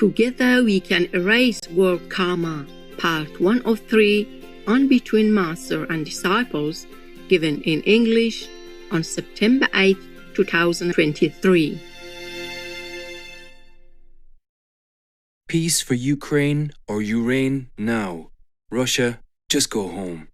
Together we can erase world karma, part 1 of 3 on Between Master and Disciples, given in English on September 8, 2023. Peace for Ukraine or you reign now. Russia, just go home.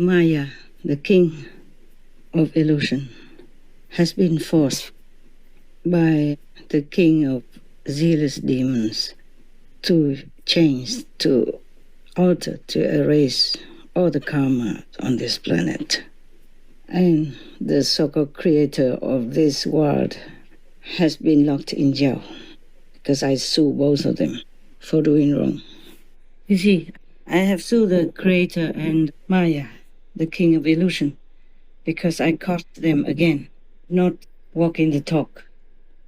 Maya, the king of illusion, has been forced by the king of zealous demons to change, to alter, to erase all the karma on this planet. And the so-called creator of this world has been locked in jail because I sue both of them for doing wrong. You see, I have sued the creator and Maya, the king of illusion, because I caught them again, not walking the talk.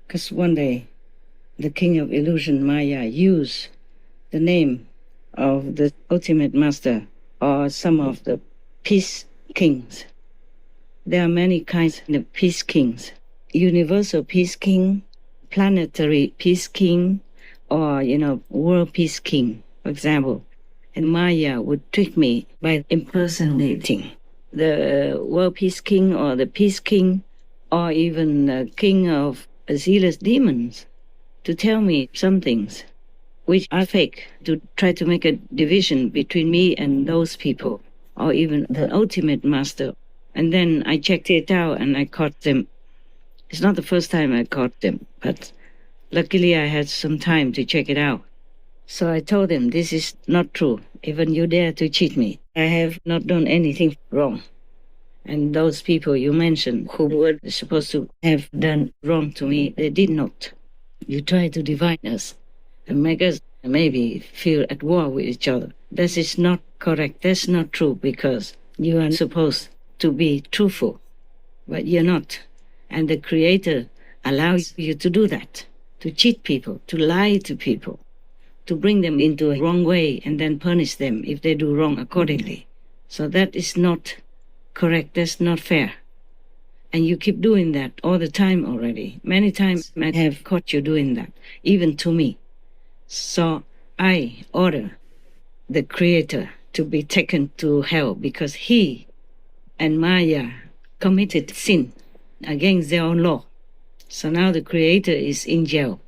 Because one day, the king of illusion, Maya, used the name of the ultimate master or some of the peace kings. There are many kinds of peace kings. Universal peace king, planetary peace king, or, world peace king, for example. And Maya would trick me by impersonating the world peace king or the peace king or even the king of zealous demons to tell me some things which are fake, to try to make a division between me and those people or even the ultimate master. And then I checked it out and I caught them. It's not the first time I caught them, but luckily I had some time to check it out. So I told them, this is not true. Even you dare to cheat me. I have not done anything wrong. And those people you mentioned who were supposed to have done wrong to me, they did not. You try to divide us and make us maybe feel at war with each other. This is not correct. That's not true because you are supposed to be truthful, but you're not. And the Creator allows you to do that, to cheat people, to lie to people, to bring them into a wrong way and then punish them if they do wrong accordingly. So that is not correct. That's not fair. And you keep doing that all the time already. Many times I have caught you doing that, even to me. So I order the Creator to be taken to hell because he and Maya committed sin against their own law. So now the Creator is in jail,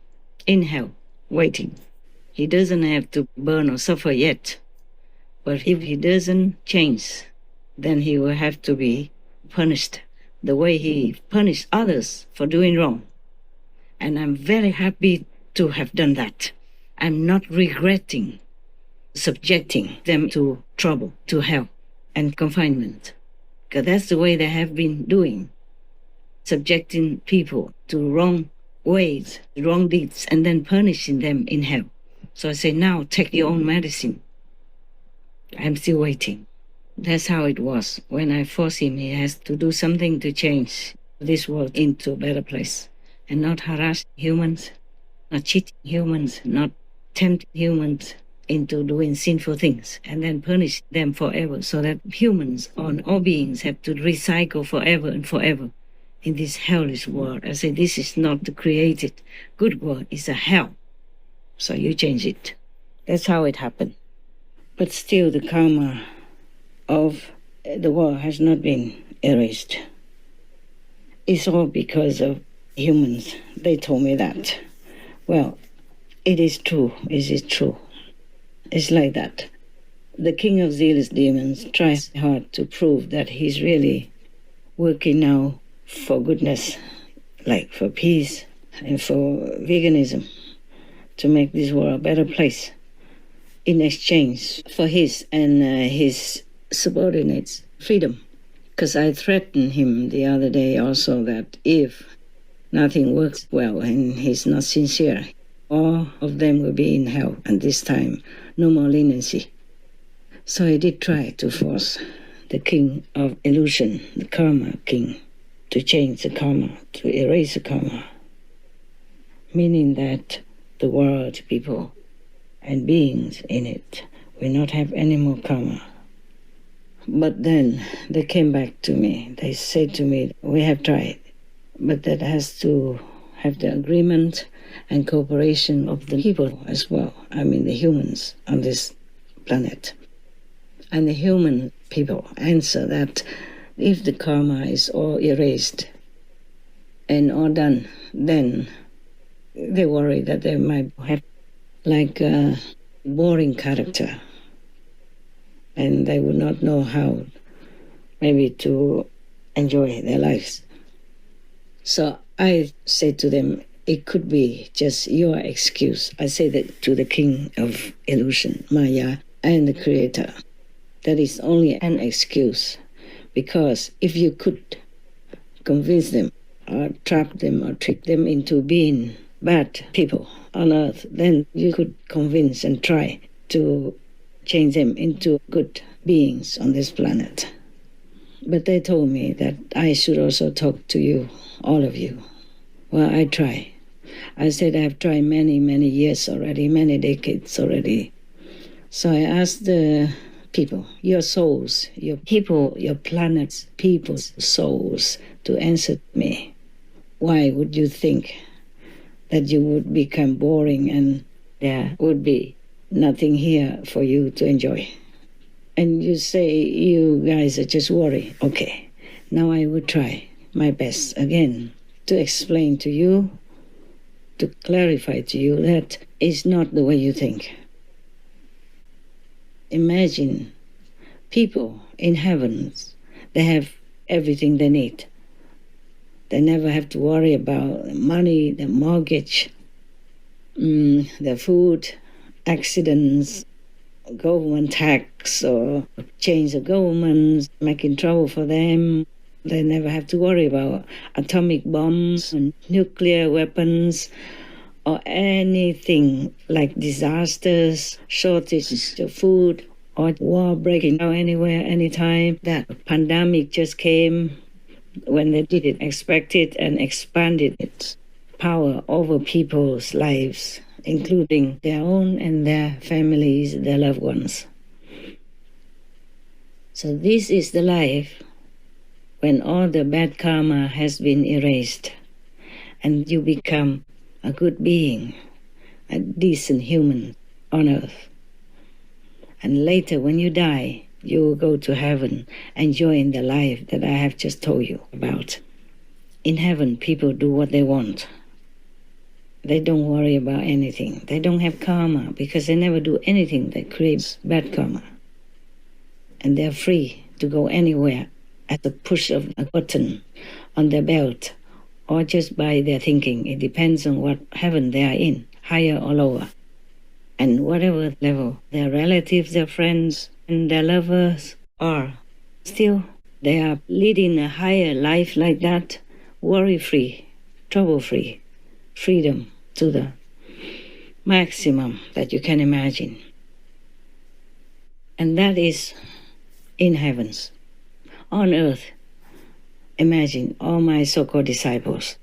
in hell, waiting. He doesn't have to burn or suffer yet. But if he doesn't change, then he will have to be punished the way he punished others for doing wrong. And I'm very happy to have done that. I'm not regretting subjecting them to trouble, to hell and confinement. Because that's the way they have been doing, subjecting people to wrong ways, wrong deeds, and then punishing them in hell. So I say, now take your own medicine. I'm still waiting. That's how it was. When I force him, he has to do something to change this world into a better place and not harass humans, not cheat humans, not tempt humans into doing sinful things and then punish them forever so that humans or all beings have to recycle forever and forever in this hellish world. I say, this is not the created good world. It's a hell. So you change it. That's how it happened. But still the karma of the war has not been erased. It's all because of humans. They told me that. Well, it is true. Is it true? It's like that. The king of zealous demons tries hard to prove that he's really working now for goodness, like for peace and for veganism, to make this world a better place in exchange for his and his subordinates' freedom. Because I threatened him the other day also that if nothing works well and he's not sincere, all of them will be in hell, and this time no more leniency. So I did try to force the king of illusion, the karma king, to change the karma, to erase the karma, meaning that the world, people, and beings in it will not have any more karma. But then they came back to me. They said to me, we have tried, but that has to have the agreement and cooperation of the people as well. I mean, the humans on this planet. And the human people answer that if the karma is all erased and all done, then they worry that they might have like a boring character, and they would not know how maybe to enjoy their lives. So I said to them, it could be just your excuse. I say that to the king of illusion, Maya, and the creator. That is only an excuse, because if you could convince them or trap them or trick them into being bad people on earth, then you could convince and try to change them into good beings on this planet. But they told me that I should also talk to you, all of you. Well, I try. I said I've tried many, many years already, many decades already. So I asked the people, your souls, your people, your planet's people's souls, to answer me. Why would you think that you would become boring and there would be nothing here for you to enjoy? And you say you guys are just worried. Okay, now I will try my best again to explain to you, to clarify to you that it's not the way you think. Imagine people in heavens, they have everything they need. They never have to worry about money, the mortgage, the food, accidents, government tax, or change of governments, making trouble for them. They never have to worry about atomic bombs and nuclear weapons or anything like disasters, shortages of food, or war breaking out anywhere, anytime. That pandemic just came when they didn't expect it and expanded its power over people's lives, including their own and their families, their loved ones. So this is the life when all the bad karma has been erased and you become a good being, a decent human on earth. And later when you die, you will go to heaven, enjoying the life that I have just told you about. In heaven, people do what they want. They don't worry about anything. They don't have karma because they never do anything that creates bad karma. And they're free to go anywhere at the push of a button on their belt or just by their thinking. It depends on what heaven they are in, higher or lower. And whatever level their relatives, their friends, and their lovers are, still they are leading a higher life like that, worry-free, trouble-free, freedom to the maximum that you can imagine. And that is in heavens. On earth, imagine all my so-called disciples.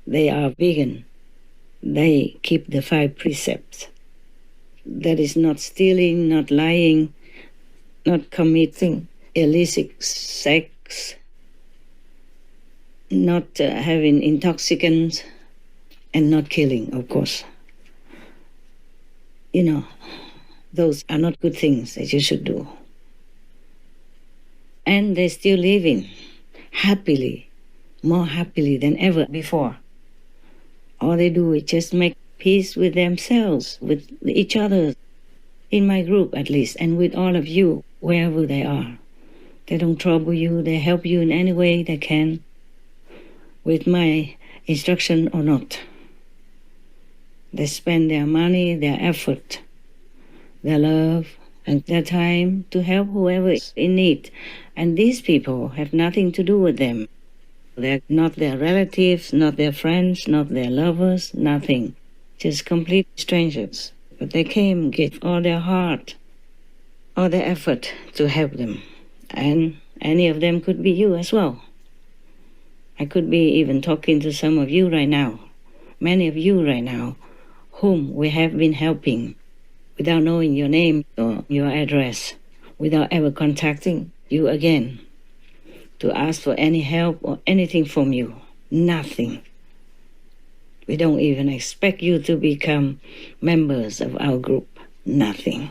They are vegan. They keep the 5 precepts. That is not stealing, not lying, not committing illicit sex, not having intoxicants, and not killing, of course. You know, those are not good things that you should do. And they're still living happily, more happily than ever before. All they do is just make peace with themselves, with each other, in my group at least, and with all of you, wherever they are. They don't trouble you, they help you in any way they can, with my instruction or not. They spend their money, their effort, their love, and their time to help whoever is in need. And these people have nothing to do with them. They're not their relatives, not their friends, not their lovers, nothing. just complete strangers. But they came, gave all their heart, all their effort to help them. And any of them could be you as well. I could be even talking to some of you right now, many of you right now, whom we have been helping without knowing your name or your address, without ever contacting you again to ask for any help or anything from you. Nothing. We don't even expect you to become members of our group. Nothing.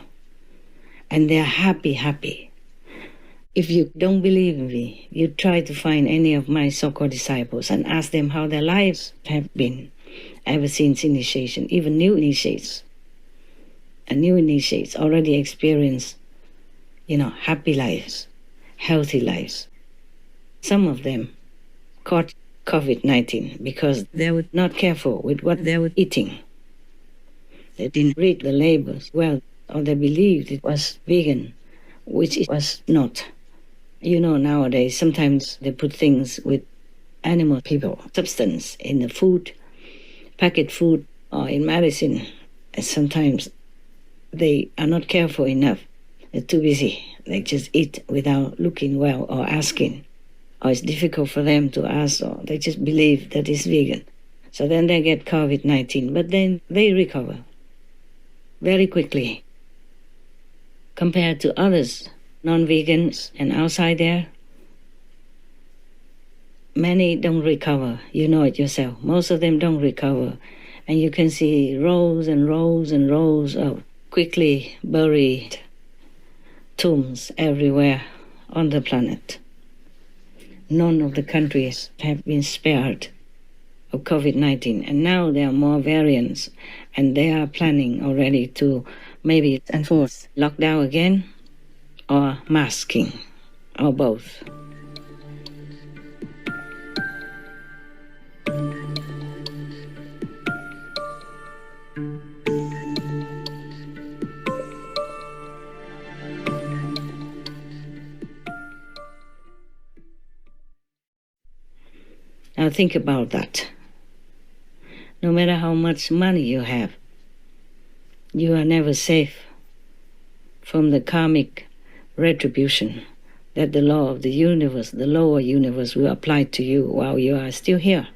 And they're happy. If you don't believe me, you try to find any of my so-called disciples and ask them how their lives have been ever since initiation, even new initiates. And new initiates already experience, happy lives, healthy lives. Some of them caught COVID-19 because they were not careful with what they were eating. They didn't read the labels well, or they believed it was vegan, which it was not. Nowadays, sometimes they put things with animal people, substance in the food, packet food, or in medicine. And sometimes they are not careful enough. They're too busy. They just eat without looking well or asking. Or it's difficult for them to ask, or they just believe that it's vegan. So then they get COVID-19, but then they recover very quickly. Compared to others, non-vegans and outside there, many don't recover. You know it yourself. Most of them don't recover. And you can see rows and rows and rows of quickly buried tombs everywhere on the planet. None of the countries have been spared of COVID-19. And now there are more variants, and they are planning already to maybe enforce lockdown again, or masking, or both. Now think about that. No matter how much money you have, you are never safe from the karmic retribution that the law of the universe, the lower universe, will apply to you while you are still here.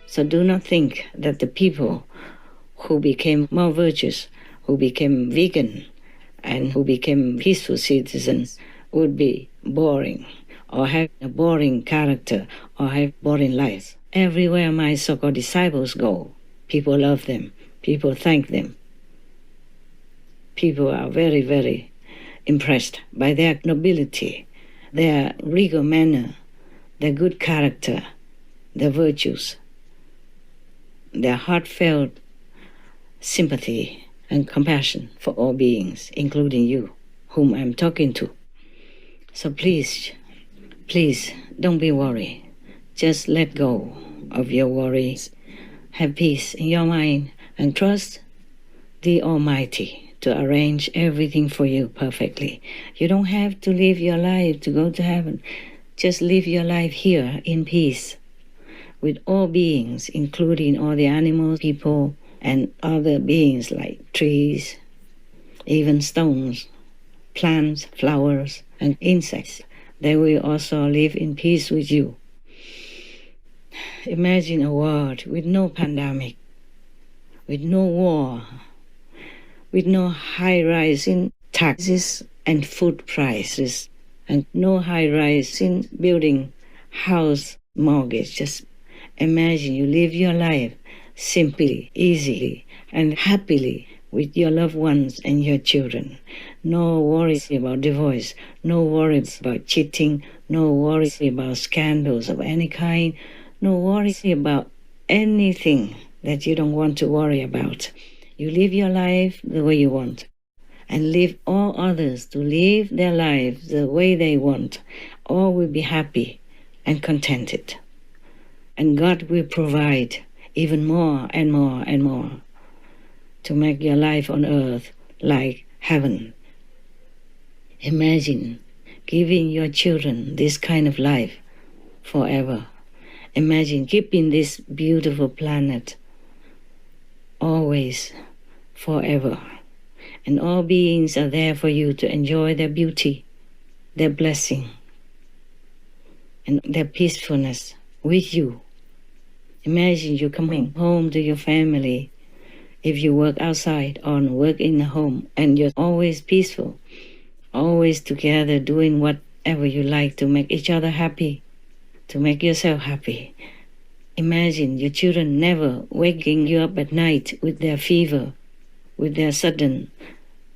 So do not think that the people who became more virtuous, who became vegan, and who became peaceful citizens would be boring, or have a boring character, or have boring lives. Everywhere my so-called disciples go, people love them, people thank them. People are very, very impressed by their nobility, their regal manner, their good character, their virtues, their heartfelt sympathy and compassion for all beings, including you, whom I'm talking to. So please, don't be worried. Just let go of your worries. Have peace in your mind and trust the Almighty to arrange everything for you perfectly. You don't have to live your life to go to heaven. Just live your life here in peace with all beings, including all the animals, people, and other beings like trees, even stones, plants, flowers, and insects. They will also live in peace with you. Imagine a world with no pandemic, with no war, with no high rise in taxes and food prices, and no high rise in building house mortgage. Just imagine you live your life simply, easily, and happily with your loved ones and your children. No worries about divorce, no worries about cheating, no worries about scandals of any kind, no worries about anything that you don't want to worry about. You live your life the way you want and leave all others to live their lives the way they want. All will be happy and contented. And God will provide even more and more and more to make your life on earth like heaven. Imagine giving your children this kind of life forever. Imagine keeping this beautiful planet always, forever. And all beings are there for you to enjoy their beauty, their blessing, and their peacefulness with you. Imagine you coming home to your family if you work outside or work in the home, and you're always peaceful, always together doing whatever you like to make each other happy, to make yourself happy. Imagine your children never waking you up at night with their fever, with their sudden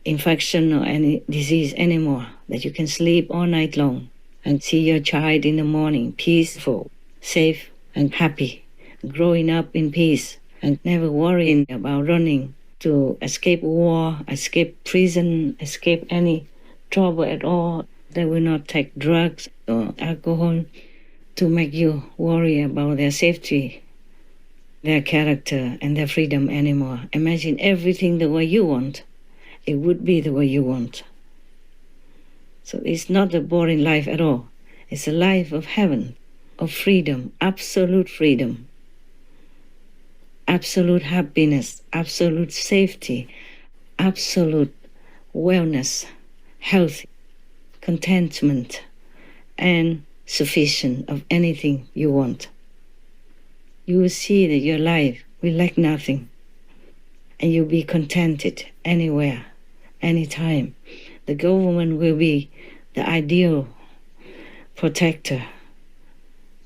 infection or any disease anymore, that you can sleep all night long and see your child in the morning peaceful, safe and happy, growing up in peace and never worrying about running to escape war, escape prison, escape any trouble at all. They will not take drugs or alcohol to make you worry about their safety, their character, and their freedom anymore. Imagine everything the way you want. It would be the way you want. So it's not a boring life at all. It's a life of heaven, of freedom, absolute freedom, absolute happiness, absolute safety, absolute wellness, health, contentment, and sufficient of anything you want. You will see that your life will lack nothing, and you'll be contented anywhere, anytime. The government will be the ideal protector,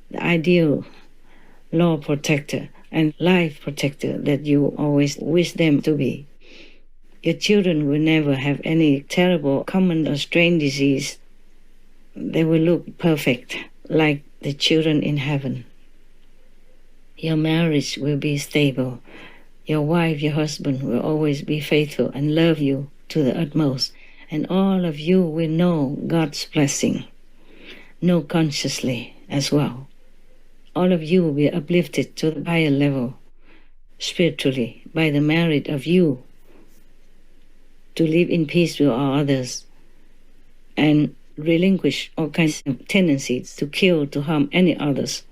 the ideal law protector and life protector that you always wish them to be. Your children will never have any terrible common or strange disease. They will look perfect, like the children in heaven. Your marriage will be stable. Your wife, your husband will always be faithful and love you to the utmost. And all of you will know God's blessing, know consciously as well. All of you will be uplifted to the higher level spiritually by the merit of you to live in peace with all others and relinquish all kinds of tendencies to kill, to harm any others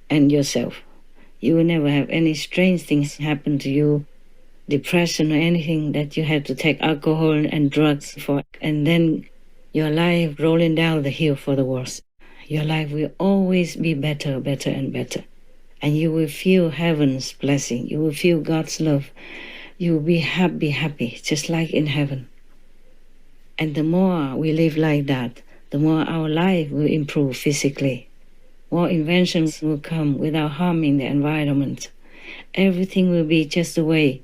and yourself. You will never have any strange things happen to you, depression or anything that you have to take alcohol and drugs for, and then your life rolling down the hill for the worse. Your life will always be better, better and better. And you will feel heaven's blessing. You will feel God's love. You will be happy, happy, just like in heaven. And the more we live like that, the more our life will improve physically. More inventions will come without harming the environment. Everything will be just the way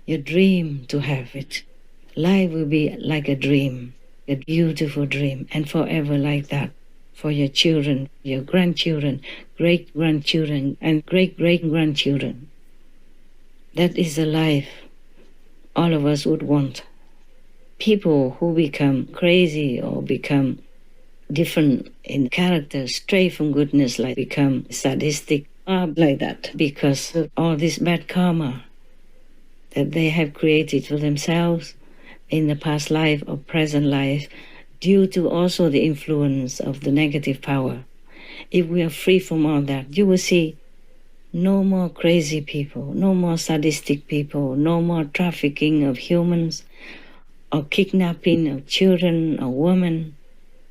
you dream to have it. Life will be like a dream, a beautiful dream, and forever like that. For your children, your grandchildren, great-grandchildren, and great-great-grandchildren. That is the life all of us would want. People who become crazy or become different in character, stray from goodness, like become sadistic, are like that because of all this bad karma that they have created for themselves in the past life or present life, due to also the influence of the negative power. If we are free from all that, you will see no more crazy people, no more sadistic people, no more trafficking of humans or kidnapping of children or women,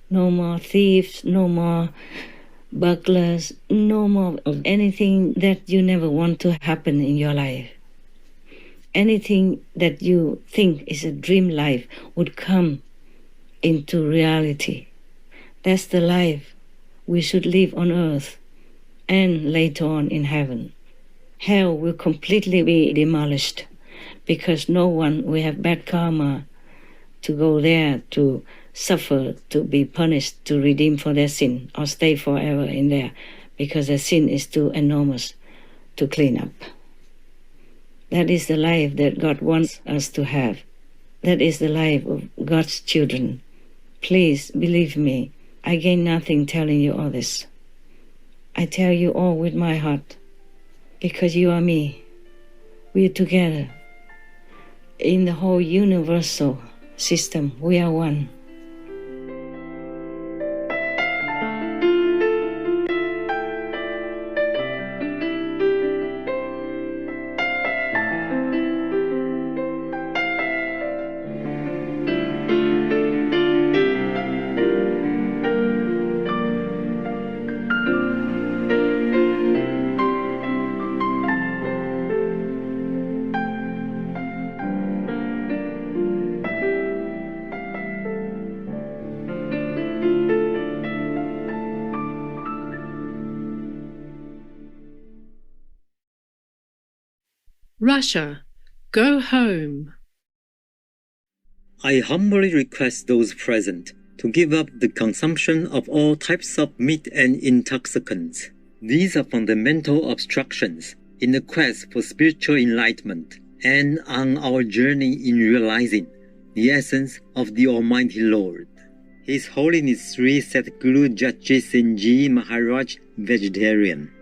no more thieves, no more burglars, no more of anything that you never want to happen in your life. Anything that you think is a dream life would come into reality. That's the life we should live on earth and later on in heaven. Hell will completely be demolished because no one will have bad karma to go there to suffer, to be punished, to redeem for their sin, or stay forever in there, because their sin is too enormous to clean up. That is the life that God wants us to have. That is the life of God's children. Please believe me, I gain nothing telling you all this. I tell you all with my heart, because you are me. We are together. In the whole universal system, we are one. Russia, go home. I humbly request those present to give up the consumption of all types of meat and intoxicants. These are fundamental obstructions in the quest for spiritual enlightenment and on our journey in realizing the essence of the Almighty Lord. His Holiness Sri Satguru Jagdish Singh Ji Maharaj, vegetarian.